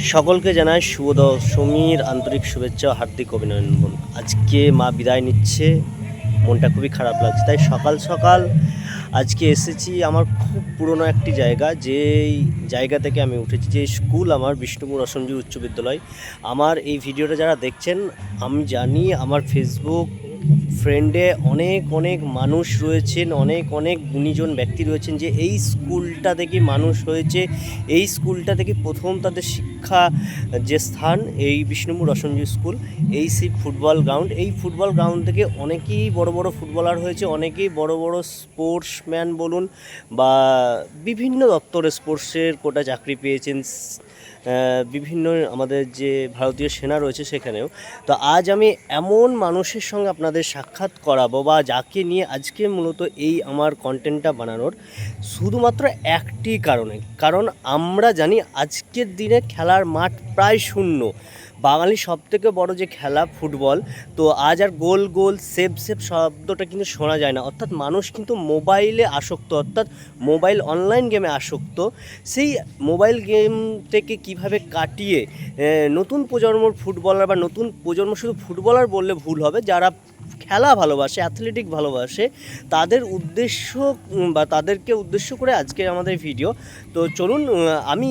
সকলকে জানাই শুভ দশমীর আন্তরিক শুভেচ্ছা ও হার্দিক অভিনন্দন। আজকে মা বিদায় নিচ্ছে, মনটা খুবই খারাপ লাগছে। তাই সকাল সকাল আজকে এসেছি আমার খুব পুরনো একটি জায়গা, যেই জায়গা থেকে আমি উঠেছি, যে স্কুল আমার বিষ্ণুপুর অসঞ্জীব উচ্চ বিদ্যালয়। আমার এই ভিডিওটা যারা দেখছেন, আমি জানি আমার ফেসবুক ফ্রেন্ডে অনেক অনেক মানুষ রয়েছেন, অনেক অনেক গুণীজন ব্যক্তি রয়েছেন, যে এই স্কুলটা থেকে মানুষ হয়েছে, এই স্কুলটা থেকে প্রথম তাদের শিক্ষা যে স্থান এই বিষ্ণুপুর অসঞ্জীব স্কুল। এই সেই ফুটবল গ্রাউন্ড, এই ফুটবল গ্রাউন্ড থেকে অনেকেই বড় বড় ফুটবলার হয়েছে, অনেকেই বড় বড় স্পোর্টসম্যান বলুন বা বিভিন্ন দপ্তরে স্পোর্টসের কোটা চাকরি পেয়েছেন, বিভিন্ন আমাদের যে ভারতীয় সেনা রয়েছে সেখানেও। তো আজ আমি এমন মানুষের সঙ্গে আপনাদের সাক্ষাৎ করাবো, বা যাকে নিয়ে আজকে মূলত এই আমার কন্টেন্টটা বানানোর শুধুমাত্র একটি কারণ আমরা জানি আজকের দিনে খেলার মাঠ প্রায় শূন্য। বাঙালির সবথেকে বড় যে খেলা ফুটবল, তো আজ আর গোল গোল সেভ সেভ শব্দটা কিন্তু শোনা যায় না। অর্থাৎ মানুষ কিন্তু মোবাইলে আসক্ত, অর্থাৎ মোবাইল অনলাইন গেমে আসক্ত। সেই মোবাইল গেম থেকে কিভাবে কাটিয়ে নতুন প্রজন্মর ফুটবলার, বা নতুন প্রজন্ম শুধু ফুটবলার বললে ভুল হবে, যারা খেলা ভালোবাসে, অ্যাথলেটিক ভালোবাসে, তাদের উদ্দেশ্য বা তাদেরকে উদ্দেশ্য করে আজকের আমাদের ভিডিও। তো চলুন, আমি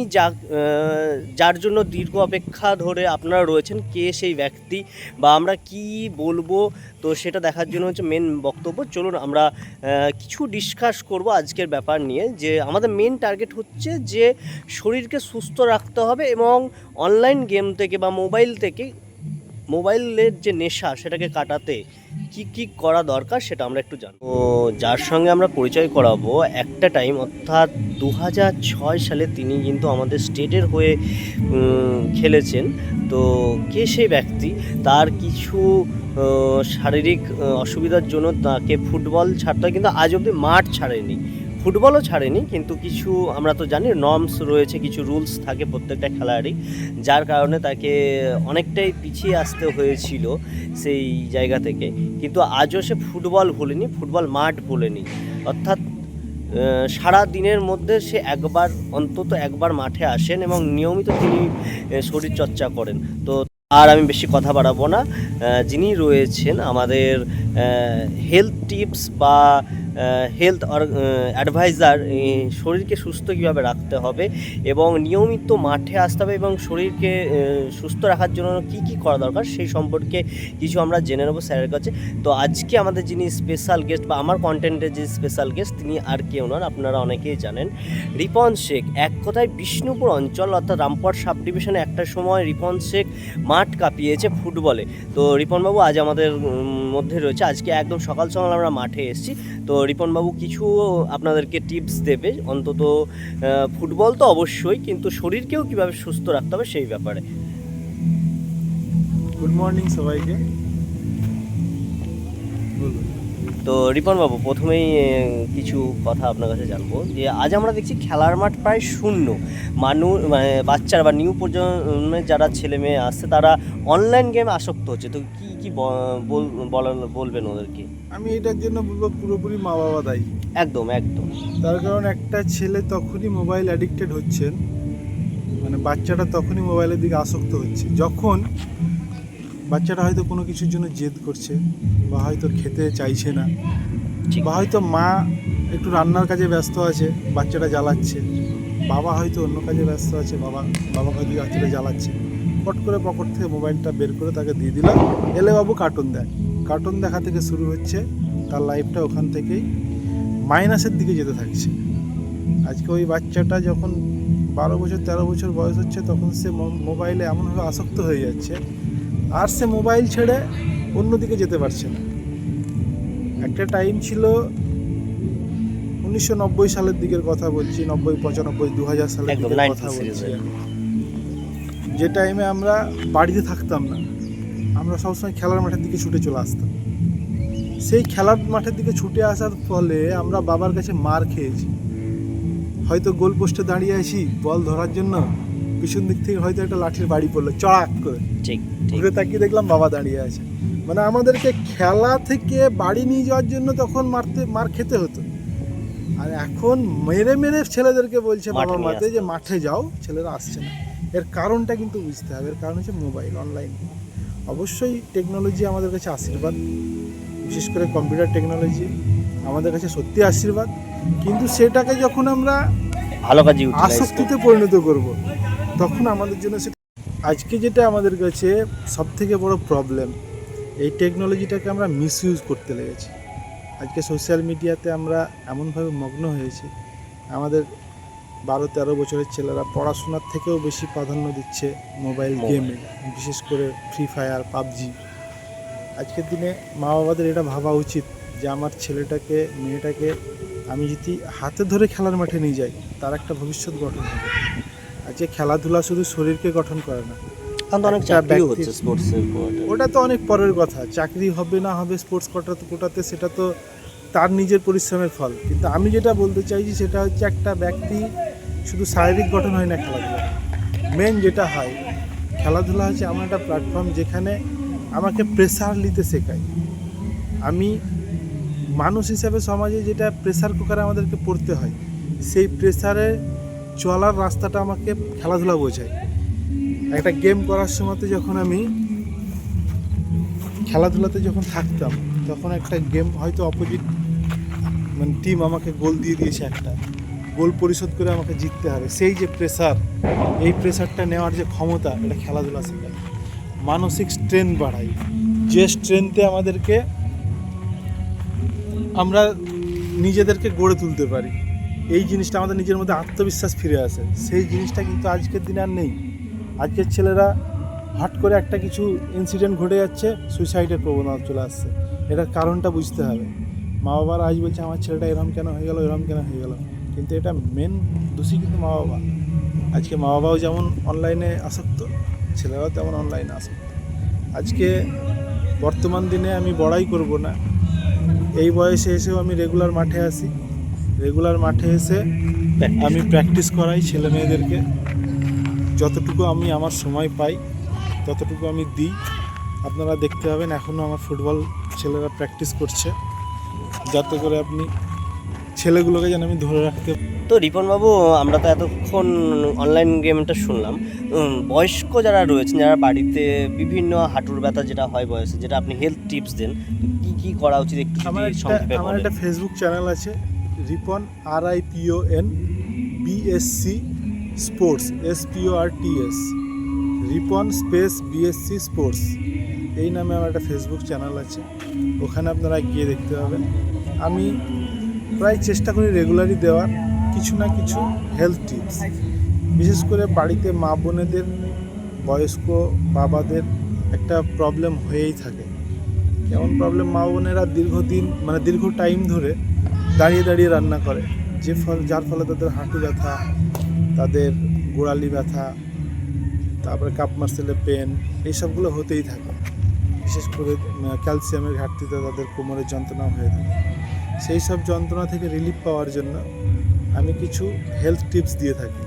যার জন্য দীর্ঘ অপেক্ষা ধরে আপনারা রয়েছেন, কে সেই ব্যক্তি বা আমরা কি বলবো, তো সেটা দেখার জন্য হচ্ছে মেন বক্তব্য। চলুন আমরা কিছু ডিসকাস করব আজকের ব্যাপার নিয়ে, যে আমাদের মেন টার্গেট হচ্ছে যে শরীরকে সুস্থ রাখতে হবে, এবং অনলাইন গেম থেকে বা মোবাইলের যে নেশা সেটাকে কাটাতে কি কি করা দরকার সেটা আমরা একটু জানবো। তো যার সঙ্গে আমরা পরিচয় করাবো, একটা টাইম অর্থাৎ 2006 সালে তিনি কিন্তু আমাদের স্টেটের হয়ে খেলেছেন। তো কে সেই ব্যক্তি, তার কিছু শারীরিক অসুবিধার জন্য তাকে ফুটবল ছাড়তে হয়, কিন্তু আজ অবধি মাঠ ছাড়েনি, ফুটবলও ছাড়েনি। কিন্তু কিছু আমরা তো জানি নর্মস রয়েছে, কিছু রুলস থাকে প্রত্যেকটা খেলোয়াড়ই, যার কারণে তাকে অনেকটাই পিছিয়ে আসতে হয়েছিল সেই জায়গা থেকে। কিন্তু আজও সে ফুটবল ভুলেনি, ফুটবল মাঠ ভুলেনি। অর্থাৎ সারা দিনের মধ্যে সে অন্তত একবার মাঠে আসেন, এবং নিয়মিত তিনি শরীরচর্চা করেন। তো আর আমি বেশি কথা বাড়াবো না, যিনি রয়েছেন আমাদের হেলথ টিপস বা হেলথ অ্যাডভাইজার, শরীরকে সুস্থ কীভাবে রাখতে হবে এবং নিয়মিত মাঠে আসতে হবে, এবং শরীরকে সুস্থ রাখার জন্য কী কী করা দরকার সেই সম্পর্কে কিছু আমরা জেনে নেবো স্যারের কাছে। তো আজকে আমাদের যিনি স্পেশাল গেস্ট, বা আমার কন্টেন্টের যে স্পেশাল গেস্ট, তিনি আর কেউ নন, আপনারা অনেকেই জানেন, রিপন শেখ। এক কথায় বিষ্ণুপুর অঞ্চল অর্থাৎ রামপুরহাট সাব ডিভিশনে একটা সময় রিপন শেখ মাঠ কাঁপিয়েছে ফুটবলে। তো রিপনবাবু আজ আমাদের মধ্যে রয়েছে। আজকে একদম সকাল সকাল আমরা মাঠে এসেছি। তো রিপনবাবু কিছু আপনাদেরকে টিপস দেবে, অন্তত ফুটবল তো অবশ্যই, কিন্তু শরীরকেও কীভাবে সুস্থ রাখতে হবে সেই ব্যাপারে। গুড মর্নিং সবাইকে। তো রিপনবাবু, প্রথমেই কিছু কথা আপনার কাছে জানবো, যে আজ আমরা দেখছি খেলার মাঠ প্রায় শূন্য। মানে বাচ্চারা বা নিউ প্রজন্মের যারা ছেলে মেয়ে আসছে, তারা অনলাইন গেমে আসক্ত হচ্ছে। তো কি কি বলবেন ওদেরকে? আমি এটার জন্য বলবো পুরোপুরি মা বাবা দায়ী। একদম একদম। তার কারণ একটা ছেলে তখনই মোবাইল অ্যাডিক্টেড হচ্ছেন, মানে বাচ্চাটা তখনই মোবাইলের দিকে আসক্ত হচ্ছে যখন বাচ্চাটা হয়তো কোনো কিছুর জন্য জেদ করছে, বা হয়তো খেতে চাইছে না, বা হয়তো মা একটু রান্নার কাজে ব্যস্ত আছে, বাচ্চাটা জ্বালাচ্ছে, বাবা হয়তো অন্য কাজে ব্যস্ত আছে, বাবা হয়তো বাচ্চাটা জ্বালাচ্ছে, ফট করে পকেট থেকে মোবাইলটা বের করে তাকে দিয়ে দিলাম, এলে বাবু কার্টুন দেখ। কার্টুন দেখা থেকে শুরু হচ্ছে, তার লাইফটা ওখান থেকেই মাইনাসের দিকে যেতে থাকছে। আজকে ওই বাচ্চাটা যখন 12 বছর 13 বছর বয়স হচ্ছে, তখন সে মোবাইলে এমনভাবে আসক্ত হয়ে যাচ্ছে, আর সে মোবাইল ছেড়ে অন্যদিকে যেতে পারছে না। একটা টাইম ছিল 1990 সালের দিকের কথা বলছি, 90, 95, 2000 সালের দিকের কথা বলছি, যে টাইমে আমরা বাড়িতে থাকতাম না, আমরা সবসময় খেলার মাঠের দিকে ছুটে চলে আসতাম। সেই খেলার মাঠের দিকে ছুটে আসার ফলে আমরা বাবার কাছে মার খেয়েছি। হয়তো গোল পোস্টে দাঁড়িয়ে আছি বল ধরার জন্য, পিছন দিক থেকে হয়তো একটা লাঠির বাড়ি পড়লো চড়াক করে, ঘুরে তাকিয়ে দেখলাম বাবা দাঁড়িয়ে আছে। মানে আমাদেরকে খেলা থেকে বাড়ি নিয়ে যাওয়ার জন্য তখন মার খেতে হতো। আর এখন মেরে মেরে ছেলেদেরকে বলছে বাবা মাতে যে মাঠে যাও, ছেলেরা আসছে না। এর কারণটা কিন্তু বুঝতে হবে। এর কারণ হচ্ছে মোবাইল, অনলাইন। অবশ্যই টেকনোলজি আমাদের কাছে আশীর্বাদ, বিশেষ করে কম্পিউটার টেকনোলজি আমাদের কাছে সত্যি আশীর্বাদ, কিন্তু সেটাকে যখন আমরা ভালো কাজে ইউটিলাইজ আসক্তিতে পরিণত করব, তখন আমাদের জন্য সেটা আজকে যেটা আমাদের কাছে সবথেকে বড় প্রবলেম, এই টেকনোলজিটাকে আমরা মিসইউজ করতে লেগেছি। আজকে সোশ্যাল মিডিয়াতে আমরা এমনভাবে মগ্ন হয়েছি, আমাদের 12-13 বছরের ছেলেরা পড়াশোনার থেকেও বেশি প্রাধান্য দিচ্ছে মোবাইল গেমে, বিশেষ করে ফ্রি ফায়ার, পাবজি। আজকের দিনে মা বাবাদের এটা ভাবা উচিত যে আমার ছেলেটাকে, মেয়েটাকে আমি যদি হাতে ধরে খেলার মাঠে নিয়ে যাই, তার একটা ভবিষ্যৎ গঠন হবে। আজকে খেলাধুলা শুধু শরীরকে গঠন করে না, এখন তো অনেক একটা চাকরিও ব্যক্তির- হচ্ছে স্পোর্টসের ওটা তো অনেক পরের কথা। চাকরি হবে না হবে স্পোর্টস কোটাতে, সেটা তো তার নিজের পরিশ্রমের ফল। কিন্তু আমি যেটা বলতে চাইছি সেটা হচ্ছে একটা ব্যক্তি শুধু শারীরিক গঠন হয় না খেলাধুলা, মেন যেটা হয় খেলাধুলা হচ্ছে এমন একটা প্ল্যাটফর্ম যেখানে আমাকে প্রেসার নিতে শেখায়। আমি মানুষ হিসাবে সমাজে যেটা প্রেসার কুকারে আমাদেরকে পড়তে হয়, সেই প্রেসারে চলার রাস্তাটা আমাকে খেলাধুলা বোঝায়। একটা গেম করার সময় যখন আমি খেলাধুলাতে যখন থাকতাম, তখন একটা গেম হয়তো অপোজিট মানে টিম আমাকে গোল দিয়ে দিয়েছে, একটা গোল পরিশোধ করে আমাকে জিততে হবে, সেই যে প্রেসার, এই প্রেসারটা নেওয়ার যে ক্ষমতা, এটা খেলাধুলা শেখায়। মানসিক স্ট্রেংথ বাড়ায়, যে স্ট্রেংথে আমাদেরকে আমরা নিজেদেরকে গড়ে তুলতে পারি, এই জিনিসটা আমাদের নিজের মধ্যে আত্মবিশ্বাস ফিরে আসে। সেই জিনিসটা কিন্তু আজকের দিনে আর নেই। আজকের ছেলেরা হট করে একটা কিছু ইনসিডেন্ট ঘটে যাচ্ছে, সুইসাইডের প্রবণতা চলে আসছে। এটার কারণটা বুঝতে হবে। মা বাবারা আজ বলছে আমার ছেলেটা এরকম কেন হয়ে গেল, এরকম কেন হয়ে গেল, কিন্তু এটা মেন দোষী কিন্তু মা বাবা। আজকে মা বাবাও যেমন অনলাইনে আসক্ত, ছেলেরাও তেমন অনলাইনে আসক্ত। আজকে বর্তমান দিনে আমি বড়াই করব না, এই বয়সে এসেও আমি রেগুলার মাঠে আসি, রেগুলার মাঠে এসে আমি প্র্যাকটিস করাই ছেলে মেয়েদেরকে। যতটুকু আমি আমার সময় পাই ততটুকু আমি দিই। আপনারা দেখতে পাবেন এখনও আমার ফুটবল ছেলেরা প্র্যাকটিস করছে, যাতে করে আপনি ছেলেগুলোকে যেন আমি ধরে রাখতে। তো রিপন বাবু, আমরা তো এতক্ষণ অনলাইন গেমটা শুনলাম। বয়স্ক যারা রয়েছেন, যারা বাড়িতে বিভিন্ন হাঁটুর ব্যথা যেটা হয় বয়সে, যেটা আপনি হেলথ টিপস দেন, কি কি করা উচিত একটু যদি সংক্ষেপে আমার বলেন। একটা ফেসবুক চ্যানেল আছে, Ripon RIPON BSC sports SPORTS, Ripon space BSC sports, এই নামে আমার একটা ফেসবুক চ্যানেল আছে। ওখানে আপনারা গিয়ে দেখতে পাবেন। আমি প্রায় চেষ্টা করি রেগুলারই দেওয়ার কিছু না কিছু হেলথ টিপস, বিশেষ করে বাড়িতে মা বোনেদের, বয়স্ক বাবাদের একটা প্রবলেম হয়েই থাকে। কেমন প্রবলেম? মা বোনেরা দীর্ঘ টাইম ধরে দাঁড়িয়ে দাঁড়িয়ে রান্না করে, যার ফলে তাদের হাঁটু ব্যথা, তাদের গোড়ালি ব্যথা, তারপরে কাপ মাসেলের পেন, এইসবগুলো হতেই থাকে। বিশেষ করে ক্যালসিয়ামের ঘাটতিতে তাদের কোমরের যন্ত্রণা হয়ে থাকে। সেই সব যন্ত্রণা থেকে রিলিফ পাওয়ার জন্য আমি কিছু হেলথ টিপস দিয়ে থাকি।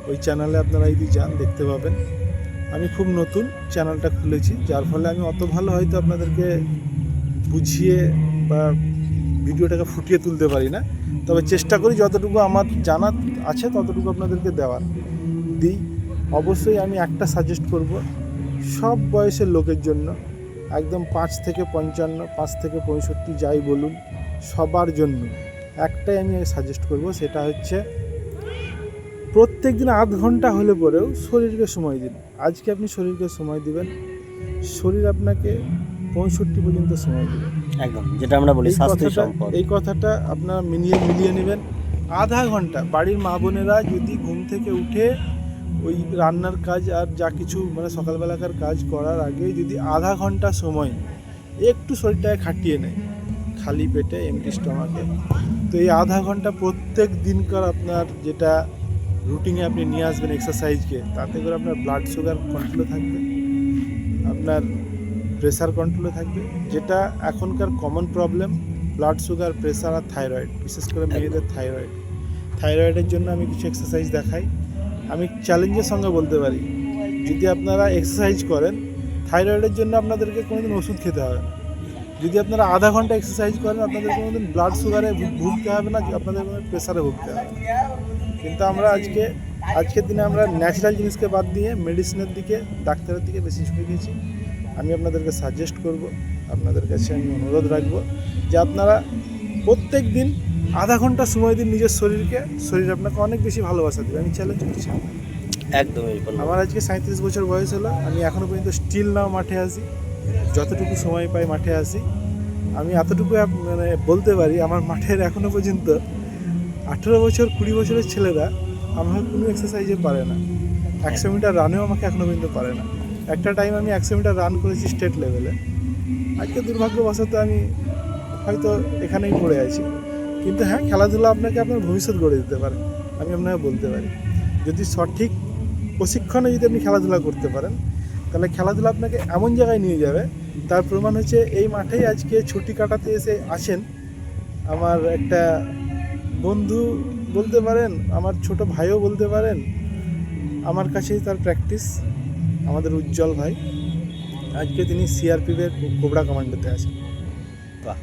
ওই চ্যানেলে আপনারা যদি যান দেখতে পাবেন। আমি খুব নতুন চ্যানেলটা খুলেছি, যার ফলে আমি অত ভালো হয়তো আপনাদেরকে বুঝিয়ে বা ভিডিওটাকে ফুটিয়ে তুলতে পারি না, তবে চেষ্টা করি যতটুকু আমার জানা আছে ততটুকু আপনাদেরকে দেওয়ার দিই। অবশ্যই আমি একটা সাজেস্ট করব সব বয়সের লোকের জন্য, একদম 5 থেকে 55, 5 থেকে 65 যাই বলুন, সবার জন্য একটাই আমি সাজেস্ট করব, সেটা হচ্ছে প্রত্যেক দিন আধ ঘন্টা হলে পরেও শরীরকে সময় দিন। আজকে আপনি শরীরকে সময় দিবেন, শরীর আপনাকে 65 পর্যন্ত সময় দেবে। একদম, যেটা আমরা বলি স্বাস্থ্য সম্পদ। এই কথাটা আপনারা মিলিয়ে নেবেন। আধা ঘন্টা বাড়ির মা বোনেরা যদি ঘুম থেকে উঠে ওই রান্নার কাজ আর যা কিছু মানে সকালবেলাকার কাজ করার আগে যদি আধা ঘন্টা সময় একটু শরীরটাকে খাটিয়ে নেয়, খালি পেটে, এমটি স্টমাকে, তো এই আধা ঘন্টা প্রত্যেক দিনকার আপনার যেটা রুটিনে আপনি নিয়ে আসবেন এক্সারসাইজকে, তাতে করে আপনার ব্লাড সুগার কন্ট্রোলে থাকবে, আপনার প্রেসার কন্ট্রোলে থাকবে, যেটা এখনকার common problem, blood sugar, pressure আর থাইরয়েড, বিশেষ করে মেয়েদের থাইরয়েডের জন্য আমি কিছু এক্সারসাইজ দেখাই। আমি চ্যালেঞ্জের সঙ্গে বলতে পারি, যদি আপনারা এক্সারসাইজ করেন, থাইরয়েডের জন্য আপনাদেরকে কোনোদিন ওষুধ খেতে হবে না। যদি আপনারা আধা ঘন্টা এক্সারসাইজ করেন, আপনাদের কোনোদিন ব্লাড সুগারে ভুগতে হবে না, আপনাদের কোনো প্রেসারে ভুগতে হবে না। কিন্তু আমরা আজকে আজকের দিনে আমরা ন্যাচারাল জিনিসকে বাদ দিয়ে মেডিসিনের দিকে, ডাক্তারের দিকে বেশি ঝুঁকে গেছি। আমি আপনাদেরকে সাজেস্ট করব, আপনাদের কাছে আমি অনুরোধ রাখবো যে আপনারা প্রত্যেক দিন আধা ঘন্টা সময় দিন নিজের শরীরকে। শরীর আপনাকে অনেক বেশি ভালোবাসা দেবে, আমি চ্যালেঞ্জ করছি। একদমই রিপন বাবু। আমার আজকে 37 বছর বয়স হলো, আমি এখনও পর্যন্ত স্টিল নাও মাঠে আসি, যতটুকু সময় পাই মাঠে আসি। আমি এতটুকু মানে বলতে পারি, আমার মাঠের এখনও পর্যন্ত 18 বছর 20 বছরের ছেলেরা আমার কোনো এক্সারসাইজে পারে না। 100 মিটার রানেও আমাকে এখনও পর্যন্ত পারে না। একটা টাইম আমি 100 মিটার রান করেছি স্টেট লেভেলে। আজকে দুর্ভাগ্যবশত আমি হয়তো এখানেই পড়ে আছি। কিন্তু হ্যাঁ, খেলাধুলা আপনাকে আপনার ভবিষ্যৎ গড়ে দিতে পারে, আমি আপনাকে বলতে পারি। যদি সঠিক প্রশিক্ষণে যদি আপনি খেলাধুলা করতে পারেন, তাহলে খেলাধুলা আপনাকে এমন জায়গায় নিয়ে যাবে। তার প্রমাণ হচ্ছে এই মাঠেই আজকে ছুটি কাটাতে এসে আসেন আমার একটা বন্ধু বলতে পারেন, আমার ছোট ভাইও বলতে পারেন। আমার কাছেই তার প্র্যাকটিস, আমাদের উজ্জ্বল ভাই। আজকে তিনি সিআরপিএফের কোবরা কমান্ডোতে আছেন। বাহ।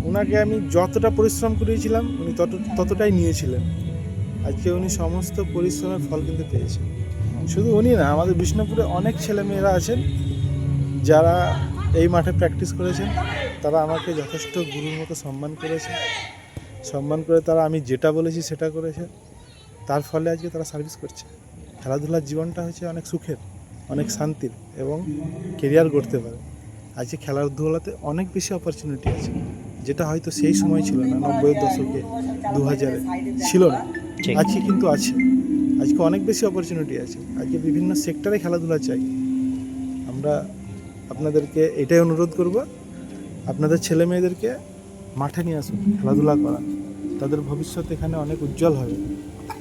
ওনাকে আমি যতটা পরিশ্রম করিয়েছিলাম উনি ততটাই নিয়েছিলেন। আজকে উনি সমস্ত পরিশ্রমের ফল কিন্তু পেয়েছেন। শুধু উনি না, আমাদের বিষ্ণুপুরে অনেক ছেলেমেয়েরা আছেন যারা এই মাঠে প্র্যাকটিস করেছেন। তারা আমাকে যথেষ্ট গুরুর মতো সম্মান করেছে, সম্মান করে তারা আমি যেটা বলেছি সেটা করেছে। তার ফলে আজকে তারা সার্ভিস করছে। খেলাধুলার জীবনটা হচ্ছে অনেক সুখের, অনেক শান্তির এবং কেরিয়ার গড়তে পারে। আজকে খেলাধুলাতে অনেক বেশি অপরচুনিটি আছে, যেটা হয়তো সেই সময় ছিল না, 90-এর দশকে 2000-এ ছিল না। ঠিক। আজকে কিন্তু আছে, আজকে অনেক বেশি অপরচুনিটি আছে। আজকে বিভিন্ন সেক্টরে খেলাধুলা চাই। আমরা আপনাদেরকে এটাই অনুরোধ করব, আপনাদের ছেলে মেয়েদেরকে মাঠে নিয়ে আসুন, খেলাধুলা করা। তাদের ভবিষ্যৎ এখানে অনেক উজ্জ্বল হবে।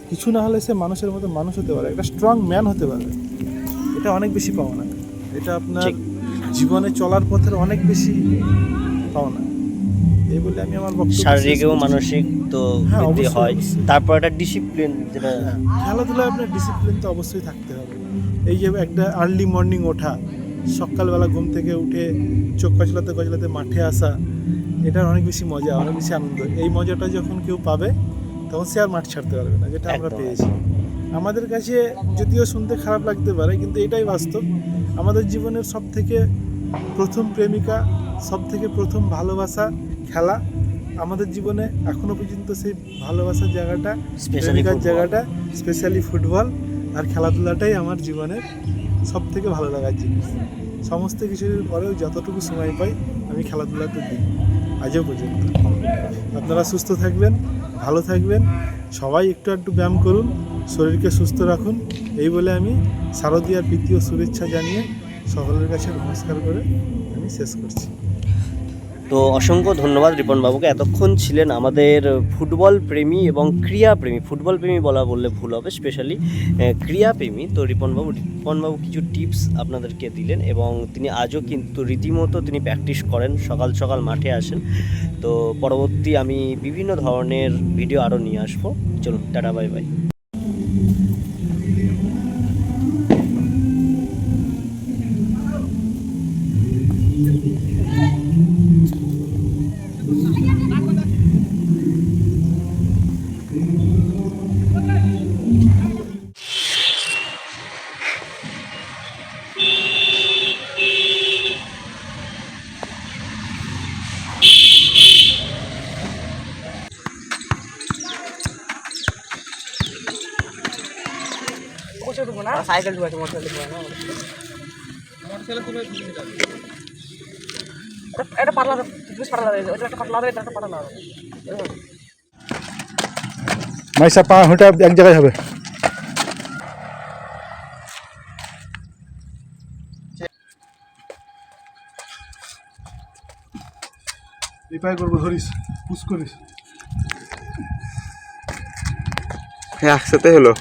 কিছু না হলে সে মানুষের মতো মানুষ হতে পারে, একটা স্ট্রং ম্যান হতে পারে। এটা অনেক বেশি পাওনা, এটা আপনার ঠিক। জীবনে চলার পথের অনেক বেশি পাওনা। এই বলে আমি আমার বক্তব্য শারীরিক শেষ এবং করছি। মানসিক তো হ্যাঁ, বৃদ্ধি অবশ্যই, হয়, অবশ্যই। তারপর একটা ডিসিপ্লিন যেটা হ্যাঁ, খেলাধুলায় আপনার ডিসিপ্লিন তো অবশ্যই থাকতে হবে। এই যে একটা আর্লি মর্নিং ওঠা, সকালবেলা ঘুম থেকে উঠে চোখ কচলাতে কচলাতে মাঠে আসা, এটার অনেক বেশি মজা, অনেক বেশি আনন্দ। এই মজাটা যখন কেউ পাবে তখন সে আর মাঠ ছাড়তে পারবে না, যেটা আমরা একদম। পেয়েছি। আমাদের কাছে যদিও শুনতে খারাপ লাগতে পারে, কিন্তু এটাই বাস্তব। আমাদের জীবনের সব থেকে প্রথম প্রেমিকা, সব থেকে প্রথম ভালোবাসা খেলা। আমাদের জীবনে এখনো পর্যন্ত সেই ভালোবাসার জায়গাটা, Specially প্রেমিকার football। জায়গাটা স্পেশালি ফুটবল আর খেলাধুলাটাই আমার জীবনের সব থেকে ভালো লাগার জিনিস। সমস্ত কিছুর পরেও যতটুকু সময় পাই আমি খেলাধুলাতে দিই আজও পর্যন্ত। আপনারা সুস্থ থাকবেন, ভালো থাকবেন, সবাই একটু একটু ব্যায়াম করুন, শরীরকে সুস্থ রাখুন। এই বলে আমি শারদীয়ার প্রীতি ও শুভেচ্ছা জানিয়ে সকলের কাছে নমস্কার করে আমি শেষ করছি। তো অসংখ্য ধন্যবাদ রিপন বাবুকে। এতক্ষণ ছিলেন আমাদের ফুটবল প্রেমী এবং ক্রীড়াপ্রেমী, ফুটবল প্রেমী বললে ভুল হবে, স্পেশালি ক্রীড়াপ্রেমী। তো রিপনবাবু কিছু টিপস আপনাদেরকে দিলেন এবং তিনি আজও কিন্তু রীতিমতো তিনি প্র্যাকটিস করেন, সকাল সকাল মাঠে আসেন। তো পরবর্তী আমি বিভিন্ন ধরনের ভিডিও আরও নিয়ে আসবো। চলুন, টাটা, বাই বাই। সাইকেল ঢুকাচ্ছে মোটরসাইকেল এটা পাতলা ওটা একটা পাতলা এটা একটা পাতলা মাইসা পা ওটা এক জায়গায় হবে। এই পায়ে করবো, ধরিস, পুশ করিস। একসাথে হলো।